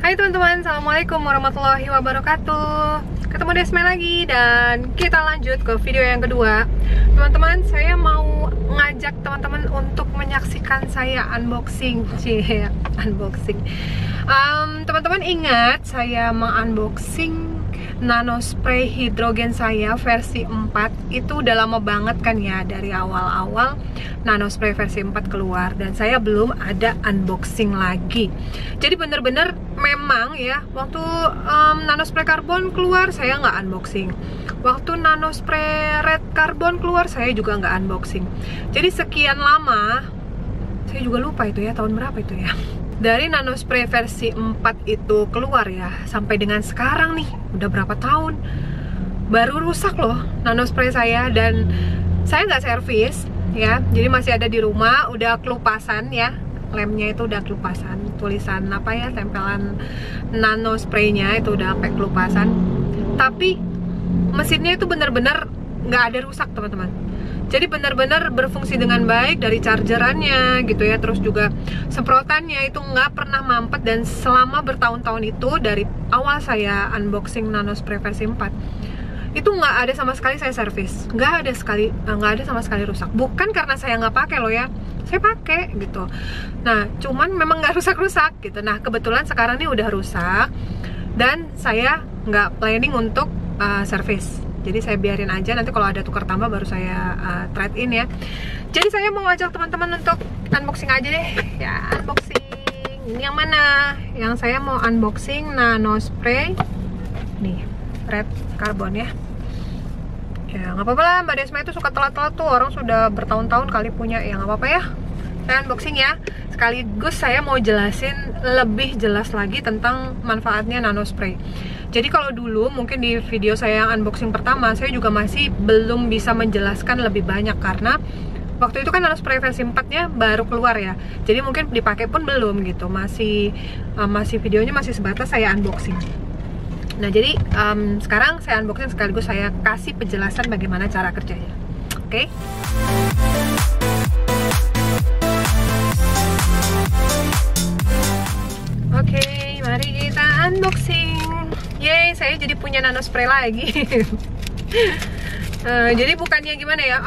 Hai teman-teman, assalamualaikum warahmatullahi wabarakatuh. Ketemu Desme lagi dan kita lanjut ke video yang kedua. Teman-teman, saya mau ngajak teman-teman untuk menyaksikan saya unboxing. Unboxing. Teman-teman ingat saya mengunboxing nano spray hidrogen saya versi 4. Itu udah lama banget kan ya, dari awal-awal nano spray versi 4 keluar dan saya belum ada unboxing lagi. Jadi bener-bener memang ya, waktu nano spray karbon keluar saya nggak unboxing, waktu nano spray red karbon keluar saya juga nggak unboxing. Jadi sekian lama, saya juga lupa itu ya tahun berapa itu ya, dari nano spray versi 4 itu keluar ya, sampai dengan sekarang nih udah berapa tahun, baru rusak loh nano spray saya. Dan saya nggak servis ya, jadi masih ada di rumah, udah kelupasan ya, lemnya itu udah kelupasan, tulisan apa ya, tempelan nano spraynya itu udah sampai kelupasan. Tapi mesinnya itu bener-bener nggak ada rusak teman-teman. Jadi benar-benar berfungsi dengan baik, dari chargerannya gitu ya, terus juga semprotannya itu nggak pernah mampet. Dan selama bertahun-tahun itu, dari awal saya unboxing nano spray versi 4 itu nggak ada sama sekali saya servis, nggak ada sama sekali rusak. Bukan karena saya nggak pakai loh ya, saya pakai gitu. Nah cuman memang nggak rusak-rusak gitu. Nah kebetulan sekarang ini udah rusak dan saya nggak planning untuk servis. Jadi saya biarin aja, nanti kalau ada tukar tambah baru saya trade in ya. Jadi saya mau ngajak teman-teman untuk unboxing aja deh ya, unboxing. Ini yang mana? Yang saya mau unboxing nano spray nih, red carbon ya. Ya nggak apa-apa lah, Mbak Desma itu suka telat-telat tuh, orang sudah bertahun-tahun kali punya, ya nggak apa-apa ya. Saya unboxing ya, sekaligus saya mau jelasin lebih jelas lagi tentang manfaatnya nano spray. Jadi kalau dulu mungkin di video saya yang unboxing pertama, saya juga masih belum bisa menjelaskan lebih banyak karena waktu itu kan nano spray versi 4-nya baru keluar ya. Jadi mungkin dipakai pun belum gitu, masih videonya masih sebatas saya unboxing. Nah jadi sekarang saya unboxing sekaligus saya kasih penjelasan bagaimana cara kerjanya. Oke? Oke, mari kita unboxing. Yeay, saya jadi punya nano spray lagi. Jadi bukannya gimana ya,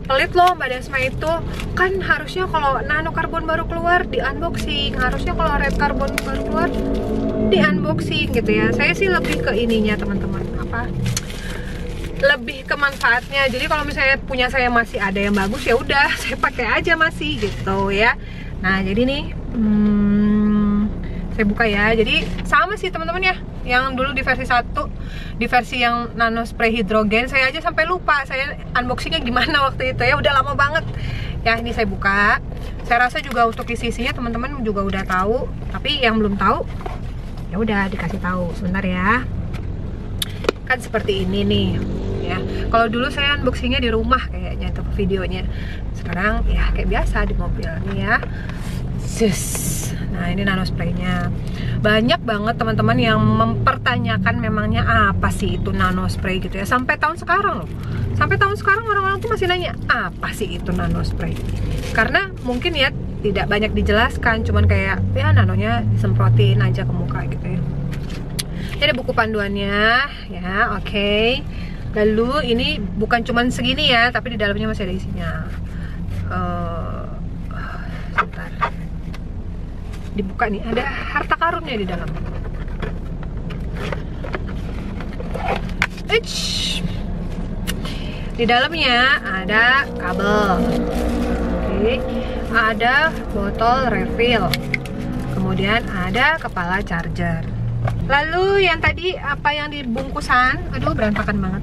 pelit loh Mbak Desma itu, kan harusnya kalau nano karbon baru keluar di unboxing, harusnya kalau red karbon baru keluar di unboxing gitu ya. Saya sih lebih ke ininya teman-teman, lebih ke manfaatnya. Jadi kalau misalnya punya saya masih ada yang bagus, ya udah saya pakai aja masih gitu ya. Nah jadi nih saya buka ya. Jadi sama sih teman-teman ya, yang dulu di versi 1, di versi yang nano spray hidrogen, saya aja sampai lupa saya unboxingnya gimana waktu itu ya, udah lama banget ya. Ini saya buka, saya rasa juga untuk isi-isinya teman-teman juga udah tahu, tapi yang belum tahu ya udah dikasih tahu sebentar ya. Kan seperti ini nih ya, kalau dulu saya unboxingnya di rumah kayaknya tuh videonya, sekarang ya kayak biasa di mobil nih ya. Nah ini nano spraynya. Banyak banget teman-teman yang mempertanyakan memangnya apa sih itu nano spray gitu ya. Sampai tahun sekarang loh, sampai tahun sekarang orang-orang tuh masih nanya apa sih itu nano spray. Karena mungkin ya tidak banyak dijelaskan, cuman kayak ya nanonya disemprotin aja ke muka gitu ya. Ini ada buku panduannya ya, oke. Lalu ini bukan cuman segini ya, tapi di dalamnya masih ada isinya. Sebentar, dibuka nih, ada harta karunnya di dalam. Di dalamnya ada kabel, oke, ada botol refill, kemudian ada kepala charger. Lalu yang tadi apa yang di bungkusan, aduh berantakan banget.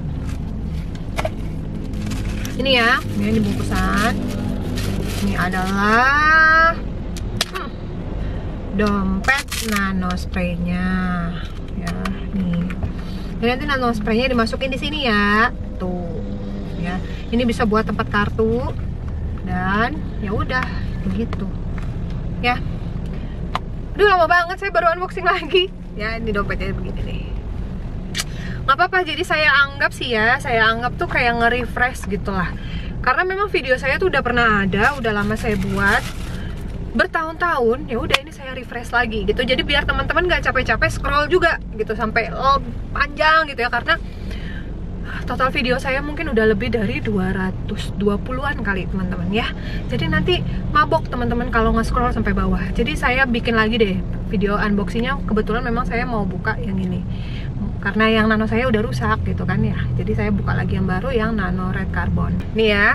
Ini ya, ini di bungkusan. Ini adalah dompet nano spraynya ya nih. Jadi nanti nano spraynya dimasukin di sini ya, tuh ya. Ini bisa buat tempat kartu dan ya udah begitu ya. Aduh lama banget saya baru unboxing lagi ya. Ini dompetnya begini nih, nggak apa-apa. Jadi saya anggap sih ya, saya anggap tuh kayak nge-refresh gitulah, karena memang video saya tuh udah pernah ada, udah lama saya buat. bertahun-tahun, ya udah ini saya refresh lagi gitu. Jadi biar teman-teman nggak capek-capek scroll juga gitu sampai panjang gitu ya, karena total video saya mungkin udah lebih dari 220-an kali teman-teman ya. Jadi nanti mabok teman-teman kalau nge-scroll sampai bawah. Jadi saya bikin lagi deh video unboxingnya. Kebetulan memang saya mau buka yang ini karena yang nano saya udah rusak gitu kan ya. Jadi saya buka lagi yang baru, yang nano red carbon. Nih ya,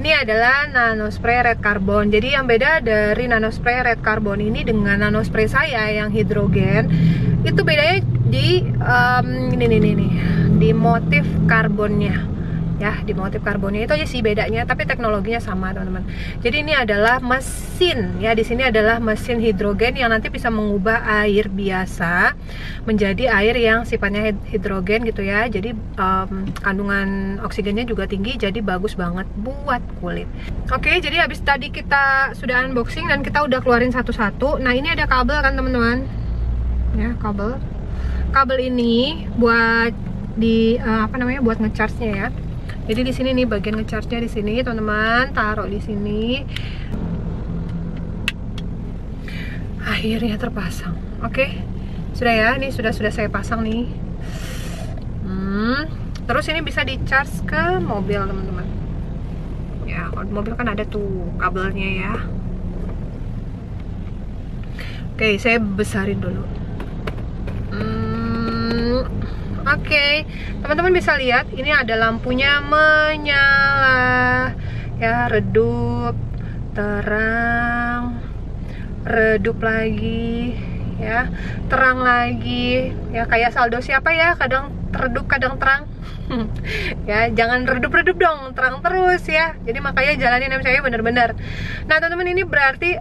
ini adalah nano spray red carbon. Jadi yang beda dari nano spray red carbon ini dengan nano spray saya yang hidrogen, itu bedanya di ini di motif karbonnya ya, di motif karbonnya itu aja sih bedanya, tapi teknologinya sama teman-teman. Jadi ini adalah mesin ya, di sini adalah mesin hidrogen yang nanti bisa mengubah air biasa menjadi air yang sifatnya hidrogen gitu ya. Jadi kandungan oksigennya juga tinggi, jadi bagus banget buat kulit. Oke, jadi habis tadi kita sudah unboxing dan kita udah keluarin satu-satu. Nah, ini ada kabel kan teman-teman ya, kabel ini buat di buat ngecharge-nya ya. Jadi di sini nih bagian ngecharge-nya di sini teman-teman, taruh di sini. Akhirnya terpasang. Oke. Sudah ya, ini sudah saya pasang nih. Terus ini bisa di-charge ke mobil teman-teman. Ya, mobil kan ada tuh kabelnya ya. Oke, saya besarin dulu. Oke, teman-teman bisa lihat ini ada lampunya menyala ya, redup, terang, redup lagi ya, terang lagi ya, kayak saldo siapa ya, kadang redup kadang terang. Ya, jangan redup-redup dong, terang terus ya. Jadi makanya jalanin saya bener-bener. Nah teman-teman, ini berarti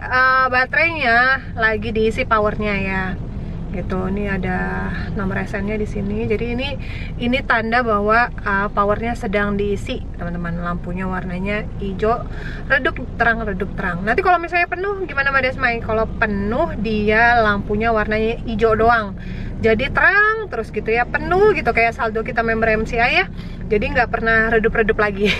baterainya lagi diisi powernya ya. Gitu, ini ada nomor SN-nya di sini. Jadi ini tanda bahwa powernya sedang diisi, teman-teman. Lampunya warnanya hijau, redup terang, redup terang. Nanti kalau misalnya penuh gimana Mbak Desmai? Kalau penuh dia lampunya warnanya hijau doang. Jadi terang terus gitu ya, penuh gitu kayak saldo kita member MCI ya. Jadi nggak pernah redup-redup lagi.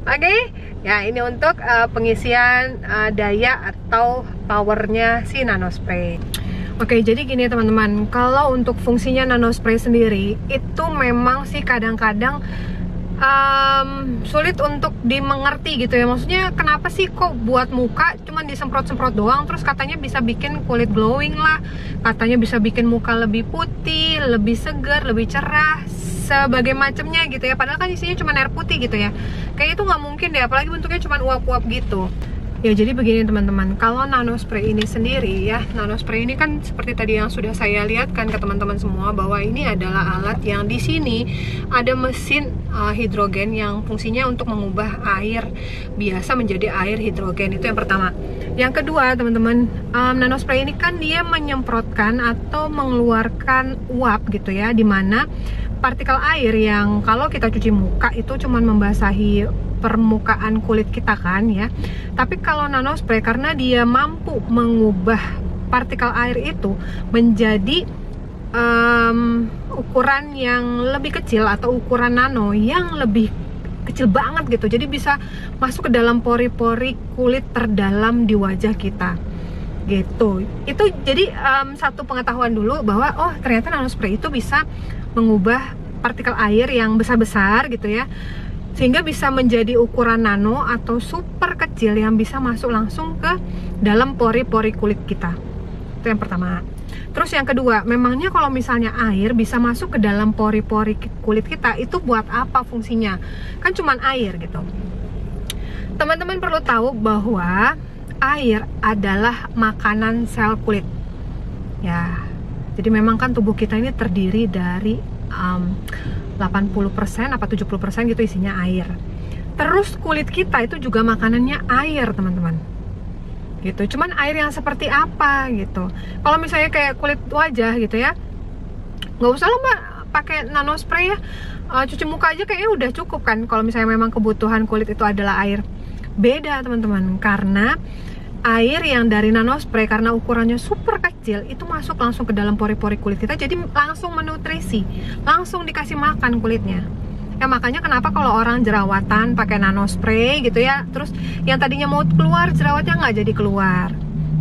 Oke, ya ini untuk pengisian daya atau powernya si nano spray. Oke, jadi gini teman-teman, kalau untuk fungsinya nano spray sendiri itu memang sih kadang-kadang sulit untuk dimengerti gitu ya. Maksudnya kenapa sih kok buat muka cuman disemprot-semprot doang, terus katanya bisa bikin kulit glowing lah, katanya bisa bikin muka lebih putih, lebih segar, lebih cerah, sebagai macamnya gitu ya. Padahal kan isinya cuma air putih gitu ya. Kayak itu nggak mungkin deh, apalagi bentuknya cuma uap-uap gitu. Ya, jadi begini teman-teman, kalau nano spray ini sendiri ya, nano spray ini kan seperti tadi yang sudah saya lihatkan ke teman-teman semua, bahwa ini adalah alat yang di sini ada mesin hidrogen yang fungsinya untuk mengubah air biasa menjadi air hidrogen. Itu yang pertama. Yang kedua teman-teman, nano spray ini kan dia menyemprotkan atau mengeluarkan uap gitu ya, dimana partikel air yang kalau kita cuci muka itu cuman membasahi permukaan kulit kita kan ya. Tapi kalau nano spray, karena dia mampu mengubah partikel air itu menjadi ukuran yang lebih kecil atau ukuran nano yang lebih kecil banget gitu. Jadi bisa masuk ke dalam pori-pori kulit terdalam di wajah kita gitu. Itu jadi satu pengetahuan dulu bahwa oh ternyata nano spray itu bisa mengubah partikel air yang besar-besar gitu ya, sehingga bisa menjadi ukuran nano atau super kecil yang bisa masuk langsung ke dalam pori-pori kulit kita. Itu yang pertama. Terus yang kedua, memangnya kalau misalnya air bisa masuk ke dalam pori-pori kulit kita, itu buat apa fungsinya? Kan cuman air gitu. Teman-teman perlu tahu bahwa air adalah makanan sel kulit. Ya, jadi memang kan tubuh kita ini terdiri dari 80% apa 70% gitu isinya air. Terus kulit kita itu juga makanannya air teman-teman gitu. Cuman air yang seperti apa gitu. Kalau misalnya kayak kulit wajah gitu ya, nggak usah lah Mbak pakai nano spray ya, cuci muka aja kayaknya udah cukup kan. Kalau misalnya memang kebutuhan kulit itu adalah air. Beda teman-teman, karena air yang dari nano spray karena ukurannya super kecil itu masuk langsung ke dalam pori-pori kulit kita, jadi langsung menutrisi, langsung dikasih makan kulitnya. Ya makanya kenapa kalau orang jerawatan pakai nano spray gitu ya, terus yang tadinya mau keluar jerawatnya nggak jadi keluar.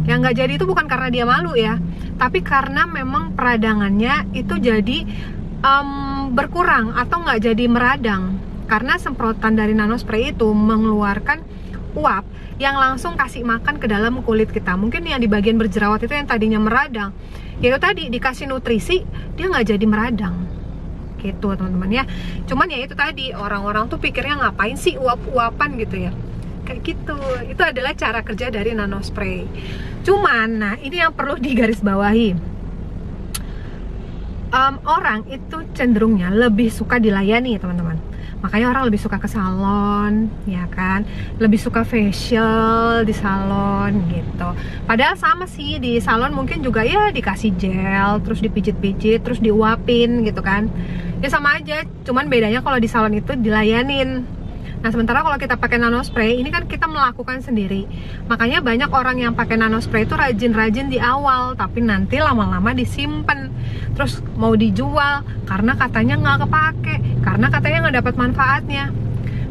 Yang nggak jadi itu bukan karena dia malu ya, tapi karena memang peradangannya itu jadi berkurang atau nggak jadi meradang. Karena semprotan dari nano spray itu mengeluarkan uap yang langsung kasih makan ke dalam kulit kita. Mungkin yang di bagian berjerawat itu yang tadinya meradang, yaitu tadi dikasih nutrisi, dia nggak jadi meradang gitu teman-teman ya. Cuman ya itu tadi, orang-orang tuh pikirnya ngapain sih uap-uapan gitu ya, kayak gitu. Itu adalah cara kerja dari nano spray. Cuman nah ini yang perlu digarisbawahi, orang itu cenderungnya lebih suka dilayani teman-teman. Makanya orang lebih suka ke salon, ya kan? Lebih suka facial di salon gitu. Padahal sama sih, di salon mungkin juga ya dikasih gel, terus dipijit-pijit, terus diuapin gitu kan. Ya sama aja, cuman bedanya kalau di salon itu dilayanin. Nah sementara kalau kita pakai nano spray, ini kan kita melakukan sendiri. Makanya banyak orang yang pakai nano spray itu rajin-rajin di awal, tapi nanti lama-lama disimpan, terus mau dijual karena katanya nggak kepake, karena katanya nggak dapat manfaatnya.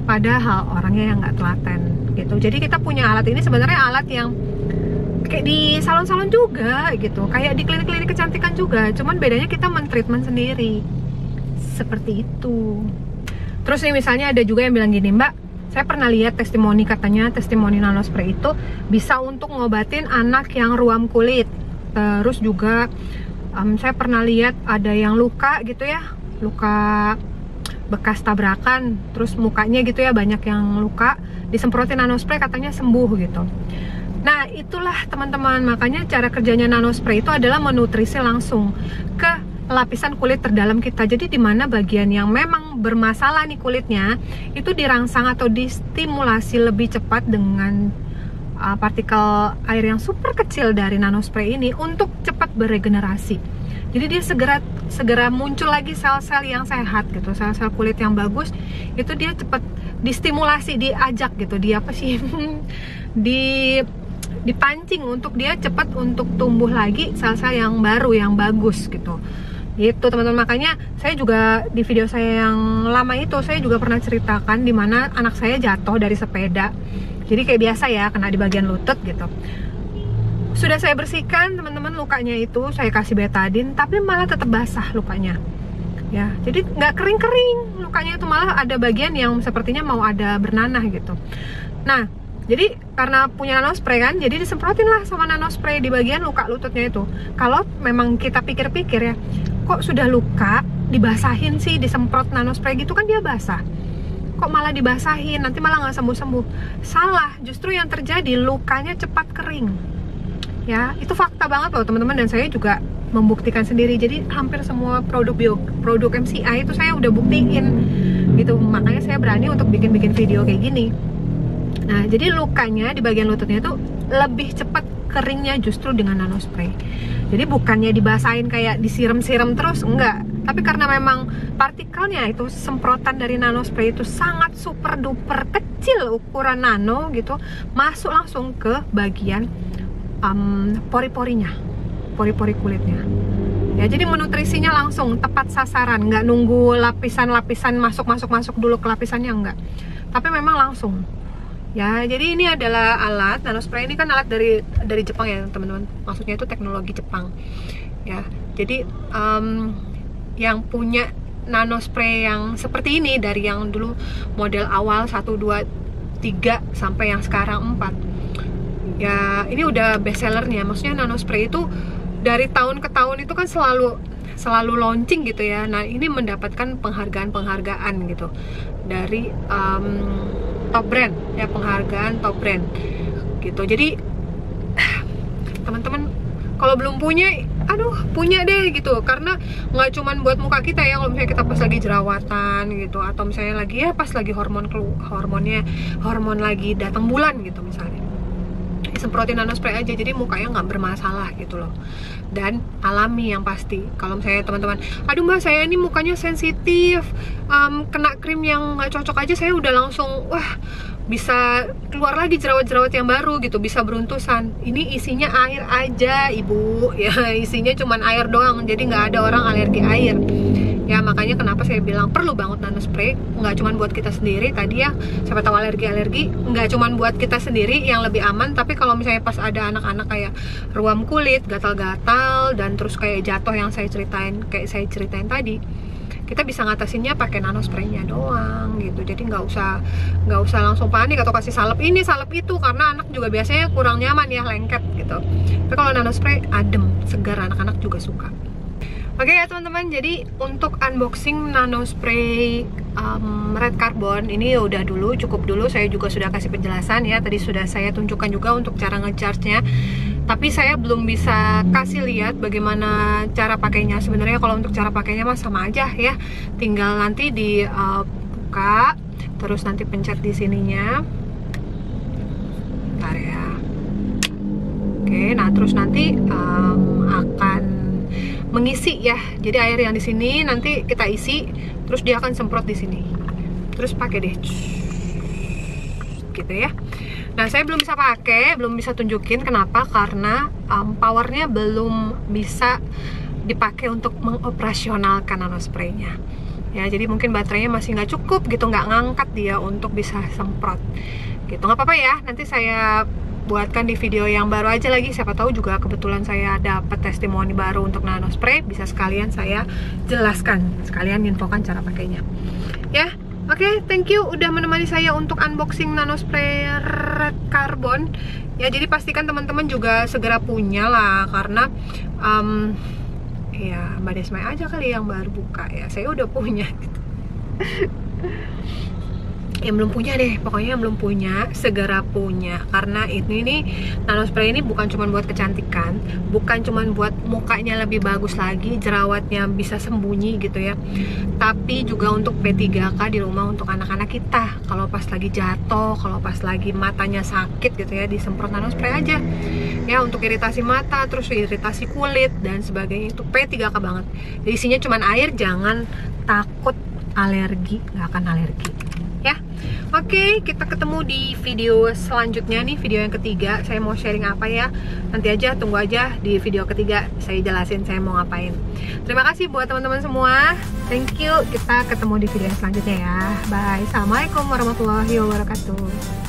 Padahal orangnya yang nggak telaten gitu. Jadi kita punya alat ini sebenarnya alat yang kayak di salon-salon juga gitu, kayak di klinik-klinik kecantikan juga, cuman bedanya kita men-treatment sendiri seperti itu. Terus nih misalnya ada juga yang bilang gini, Mbak, saya pernah lihat testimoni, katanya testimoni nano spray itu bisa untuk ngobatin anak yang ruam kulit. Terus juga saya pernah lihat ada yang luka gitu ya, luka bekas tabrakan, terus mukanya gitu ya banyak yang luka, disemprotin nano spray katanya sembuh gitu. Nah itulah teman-teman, makanya cara kerjanya nano spray itu adalah menutrisi langsung ke lapisan kulit terdalam kita. Jadi dimana bagian yang memang bermasalah nih kulitnya itu dirangsang atau distimulasi lebih cepat dengan partikel air yang super kecil dari nano spray ini untuk cepat beregenerasi. Jadi dia segera muncul lagi sel-sel yang sehat gitu, sel-sel kulit yang bagus itu dia cepat distimulasi, diajak gitu, dia apa sih dipancing untuk dia cepat untuk tumbuh lagi sel-sel yang baru yang bagus gitu. Gitu teman-teman, makanya saya juga di video saya yang lama itu saya juga pernah ceritakan dimana anak saya jatuh dari sepeda. Jadi kayak biasa ya, kena di bagian lutut gitu. Sudah saya bersihkan teman-teman lukanya itu, saya kasih betadine, tapi malah tetap basah lukanya. Ya, jadi nggak kering-kering lukanya itu, malah ada bagian yang sepertinya mau ada bernanah gitu. Nah, jadi karena punya nano spray kan, jadi disemprotin lah sama nano spray di bagian luka lututnya itu. Kalau memang kita pikir-pikir ya, kok sudah luka dibasahin sih, disemprot nano spray gitu kan dia basah, kok malah dibasahin, nanti malah nggak sembuh-sembuh. Salah, justru yang terjadi lukanya cepat kering. Ya, itu fakta banget loh teman-teman, dan saya juga membuktikan sendiri. Jadi hampir semua produk MCI itu saya udah buktiin gitu. Makanya saya berani untuk bikin video kayak gini. Nah, jadi lukanya di bagian lututnya itu lebih cepat keringnya justru dengan nano spray. Jadi bukannya dibasahin kayak disiram-siram terus, enggak. Tapi karena memang partikelnya itu, semprotan dari nano spray itu sangat super duper kecil, ukuran nano gitu, masuk langsung ke bagian pori-porinya, pori-pori kulitnya. Ya, jadi menutrisinya langsung tepat sasaran, nggak nunggu lapisan-lapisan masuk dulu ke lapisannya, enggak. Tapi memang langsung. Ya, jadi ini adalah alat nano spray, ini kan alat dari Jepang ya teman-teman. Maksudnya itu teknologi Jepang. Ya, jadi yang punya nano spray yang seperti ini dari yang dulu model awal 1, 2, 3 sampai yang sekarang 4. Ya, ini udah best sellernya. Maksudnya nano spray itu dari tahun ke tahun itu kan selalu launching gitu ya. Nah, ini mendapatkan penghargaan gitu dari top brand ya, penghargaan top brand gitu. Jadi teman-teman kalau belum punya, aduh punya deh gitu, karena nggak cuman buat muka kita ya. Kalau misalnya kita pas lagi jerawatan gitu, atau misalnya lagi ya pas lagi hormon lagi datang bulan gitu misalnya, semprotin nano spray aja, jadi mukanya nggak bermasalah gitu loh, dan alami yang pasti. Kalau misalnya teman-teman, aduh mbak saya ini mukanya sensitif, kena krim yang nggak cocok aja saya udah langsung wah bisa keluar lagi jerawat-jerawat yang baru gitu, bisa beruntusan. Ini isinya air aja ibu ya, isinya cuman air doang, jadi nggak ada orang alergi air Ya makanya kenapa saya bilang perlu banget nano spray, nggak cuma buat kita sendiri tadi ya, siapa tahu alergi, nggak cuma buat kita sendiri yang lebih aman, tapi kalau misalnya pas ada anak-anak kayak ruam kulit, gatal-gatal, dan terus kayak jatuh yang saya ceritain tadi, kita bisa ngatasinnya pakai nano spraynya doang gitu. Jadi nggak usah langsung panik atau kasih salep ini salep itu, karena anak juga biasanya kurang nyaman ya, lengket gitu. Tapi kalau nano spray adem, segar, anak-anak juga suka. Oke ya teman-teman, jadi untuk unboxing nano spray red carbon ini udah dulu, cukup dulu. Saya juga sudah kasih penjelasan ya, tadi sudah saya tunjukkan juga untuk cara ngecharge-nya. Tapi saya belum bisa kasih lihat bagaimana cara pakainya. Sebenarnya kalau untuk cara pakainya mah sama aja ya, tinggal nanti dibuka, terus nanti pencet di sininya. Bentar ya. Oke, nah terus nanti akan mengisi ya. Jadi air yang di sini nanti kita isi, terus dia akan semprot di sini. Terus pakai deh, gitu ya. Nah saya belum bisa pakai, belum bisa tunjukin. Kenapa? Karena powernya belum bisa dipakai untuk mengoperasionalkan nano spraynya. Ya jadi mungkin baterainya masih nggak cukup gitu, nggak ngangkat dia untuk bisa semprot. Gitu, nggak apa-apa ya. Nanti saya buatkan di video yang baru aja lagi, siapa tahu juga kebetulan saya dapat testimoni baru untuk nano spray, bisa sekalian saya jelaskan, sekalian infokan cara pakainya ya. Oke, thank you udah menemani saya untuk unboxing nano spray red carbon ya. Jadi pastikan teman-teman juga segera punya lah, karena ya Mbak Desmai aja kali yang baru buka ya, saya udah punya gitu. Yang belum punya deh, pokoknya yang belum punya segera punya, karena ini nih nano spray ini bukan cuma buat kecantikan, bukan cuma buat mukanya lebih bagus lagi, jerawatnya bisa sembunyi gitu ya, tapi juga untuk P3K di rumah untuk anak-anak kita. Kalau pas lagi jatuh, kalau pas lagi matanya sakit gitu ya, disemprot nano spray aja ya, untuk iritasi mata, terus iritasi kulit dan sebagainya. Itu P3K banget. Jadi isinya cuma air, jangan takut alergi, nggak akan alergi ya. Oke, kita ketemu di video selanjutnya nih, video yang ketiga. Saya mau sharing apa ya, nanti aja, tunggu aja di video ketiga saya jelasin saya mau ngapain. Terima kasih buat teman-teman semua, thank you. Kita ketemu di video yang selanjutnya ya, bye. Assalamualaikum warahmatullahi wabarakatuh.